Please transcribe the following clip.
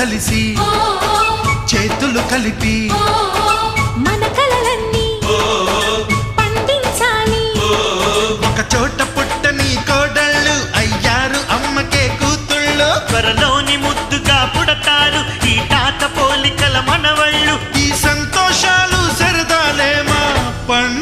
కలిసి చేతులు కలిపి మన కలలన్నీ పండించాలి. ఒక చోట పుట్టని కోడళ్ళు అయ్యారు అమ్మకే కూతుళ్ళు. త్వరలోని ముద్దుగా పుడతారు ఈ తాత పోలికల మనవళ్ళు. ఈ సంతోషాలు సరదాలే మా పండుగ.